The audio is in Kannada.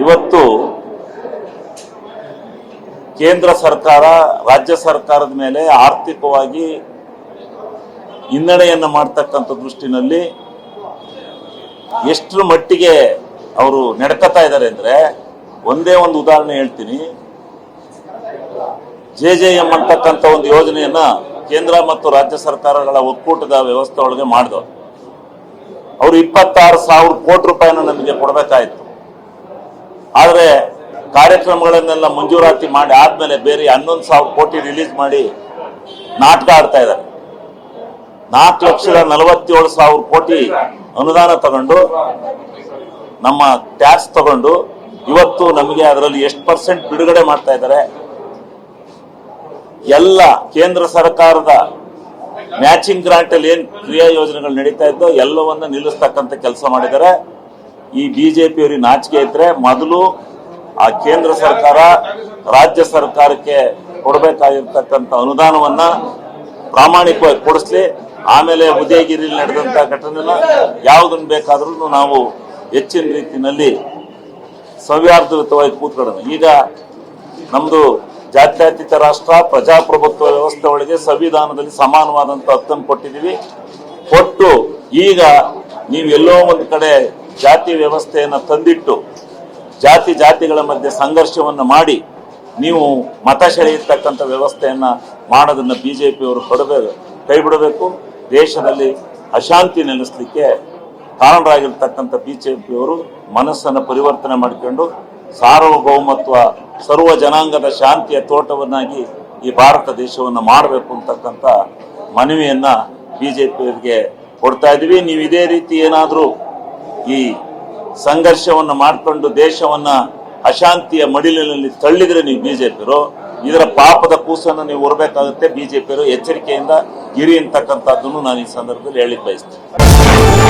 ಇವತ್ತು ಕೇಂದ್ರ ಸರ್ಕಾರ ರಾಜ್ಯ ಸರ್ಕಾರದ ಮೇಲೆ ಆರ್ಥಿಕವಾಗಿ ಹಿನ್ನಡೆಯನ್ನು ಮಾಡ್ತಕ್ಕಂಥ ದೃಷ್ಟಿನಲ್ಲಿ ಎಷ್ಟರ ಮಟ್ಟಿಗೆ ಅವರು ನಡ್ಕತಾ ಇದ್ದಾರೆ ಅಂದ್ರೆ ಒಂದೇ ಒಂದು ಉದಾಹರಣೆ ಹೇಳ್ತೀನಿ. JJM ಅಂತಕ್ಕಂಥ ಒಂದು ಯೋಜನೆಯನ್ನ ಕೇಂದ್ರ ಮತ್ತು ರಾಜ್ಯ ಸರ್ಕಾರಗಳ ಒಕ್ಕೂಟದ ವ್ಯವಸ್ಥೆ ಒಳಗೆ ಮಾಡಿದವರು. ಅವರು 26,000 ಕೋಟಿ ರೂಪಾಯಿನ ನಮಗೆ ಕೊಡಬೇಕಾಯಿತು. ಆದರೆ ಕಾರ್ಯಕ್ರಮಗಳನ್ನೆಲ್ಲ ಮಂಜೂರಾತಿ ಮಾಡಿ ಆದ್ಮೇಲೆ ಬೇರೆ 11,000 ಕೋಟಿ ರಿಲೀಸ್ ಮಾಡಿ ನಾಟಕ ಆಡ್ತಾ ಇದ್ದಾರೆ. 4,47,000 ಕೋಟಿ ಅನುದಾನ ತಗೊಂಡು ನಮ್ಮ ಟ್ಯಾಕ್ಸ್ ತಗೊಂಡು ಇವತ್ತು ನಮಗೆ ಅದರಲ್ಲಿ ಎಷ್ಟು % ಬಿಡುಗಡೆ ಮಾಡ್ತಾ ಇದ್ದಾರೆ. ಎಲ್ಲ ಕೇಂದ್ರ ಸರ್ಕಾರದ ಮ್ಯಾಚಿಂಗ್ ಗ್ರಾಂಟ್ ಅಲ್ಲಿ ಏನ್ ಕ್ರಿಯಾ ಯೋಜನೆಗಳು ನಡೀತಾ ಇದ್ದೋ ಎಲ್ಲವನ್ನ ನಿಲ್ಲಿಸ್ತಕ್ಕಂಥ ಕೆಲಸ ಮಾಡಿದ್ದಾರೆ. ಈ ಬಿಜೆಪಿಯವರಿಗೆ ನಾಚಿಕೆ ಇದ್ರೆ ಮೊದಲು ಆ ಕೇಂದ್ರ ಸರ್ಕಾರ ರಾಜ್ಯ ಸರ್ಕಾರಕ್ಕೆ ಕೊಡಬೇಕಾಗಿರ್ತಕ್ಕಂಥ ಅನುದಾನವನ್ನ ಪ್ರಾಮಾಣಿಕವಾಗಿ ಕೊಡಿಸ್ಲಿ. ಆಮೇಲೆ ಉದಯಗಿರಿಯಲ್ಲಿ ನಡೆದಂತ ಘಟನೆನ ಯಾವುದನ್ನು ಬೇಕಾದ್ರೂ ನಾವು ಹೆಚ್ಚಿನ ರೀತಿಯಲ್ಲಿ ಸೌಹಾರ್ದಯುತವಾಗಿ ಕೂತ್ಕೊಳ್ಳೋಣ. ಈಗ ನಮ್ದು ಜಾತ್ಯತೀತ ರಾಷ್ಟ್ರ, ಪ್ರಜಾಪ್ರಭುತ್ವ ವ್ಯವಸ್ಥೆ ಒಳಗೆ ಸಂವಿಧಾನದಲ್ಲಿ ಸಮಾನವಾದಂತ ಹಕ್ಕನ್ನು ಕೊಟ್ಟಿದ್ದೀವಿ. ಕೊಟ್ಟು ಈಗ ನೀವು ಎಲ್ಲೋ ಒಂದು ಕಡೆ ಜಾತಿ ವ್ಯವಸ್ಥೆಯನ್ನ ತಂದಿಟ್ಟು ಜಾತಿಗಳ ಮಧ್ಯೆ ಸಂಘರ್ಷವನ್ನು ಮಾಡಿ ನೀವು ಮತ ಸೆಳೆಯತಕ್ಕಂಥ ವ್ಯವಸ್ಥೆಯನ್ನ ಮಾಡೋದನ್ನ ಬಿಜೆಪಿಯವರು ಕೈ ಬಿಡಬೇಕು. ದೇಶದಲ್ಲಿ ಅಶಾಂತಿ ನೆಲೆಸಲಿಕ್ಕೆ ಕಾರಣರಾಗಿರ್ತಕ್ಕಂಥ ಬಿಜೆಪಿಯವರು ಮನಸ್ಸನ್ನು ಪರಿವರ್ತನೆ ಮಾಡಿಕೊಂಡು ಸಾರ್ವಭೌಮತ್ವ ಸರ್ವ ಜನಾಂಗದ ಶಾಂತಿಯ ತೋಟವನ್ನಾಗಿ ಈ ಭಾರತ ದೇಶವನ್ನು ಮಾಡಬೇಕು ಅಂತಕ್ಕಂಥ ಮನವಿಯನ್ನ ಬಿಜೆಪಿಯವರಿಗೆ ಕೊಡ್ತಾ ಇದೀವಿ. ನೀವು ಇದೇ ರೀತಿ ಏನಾದರೂ ಈ ಸಂಘರ್ಷವನ್ನು ಮಾಡಿಕೊಂಡು ದೇಶವನ್ನ ಅಶಾಂತಿಯ ಮಡಿಲಿನಲ್ಲಿ ತಳ್ಳಿದ್ರೆ ನೀವು ಬಿಜೆಪಿಯವರು ಇದರ ಪಾಪದ ಕೂಸನ್ನು ನೀವು ಹೊರಬೇಕಾಗುತ್ತೆ. ಬಿಜೆಪಿಯವರು ಎಚ್ಚರಿಕೆಯಿಂದ ಇರಿ ಅಂತಕ್ಕಂಥದ್ದನ್ನು ನಾನು ಈ ಸಂದರ್ಭದಲ್ಲಿ ಹೇಳಿ ಬಯಸ್ತೇನೆ.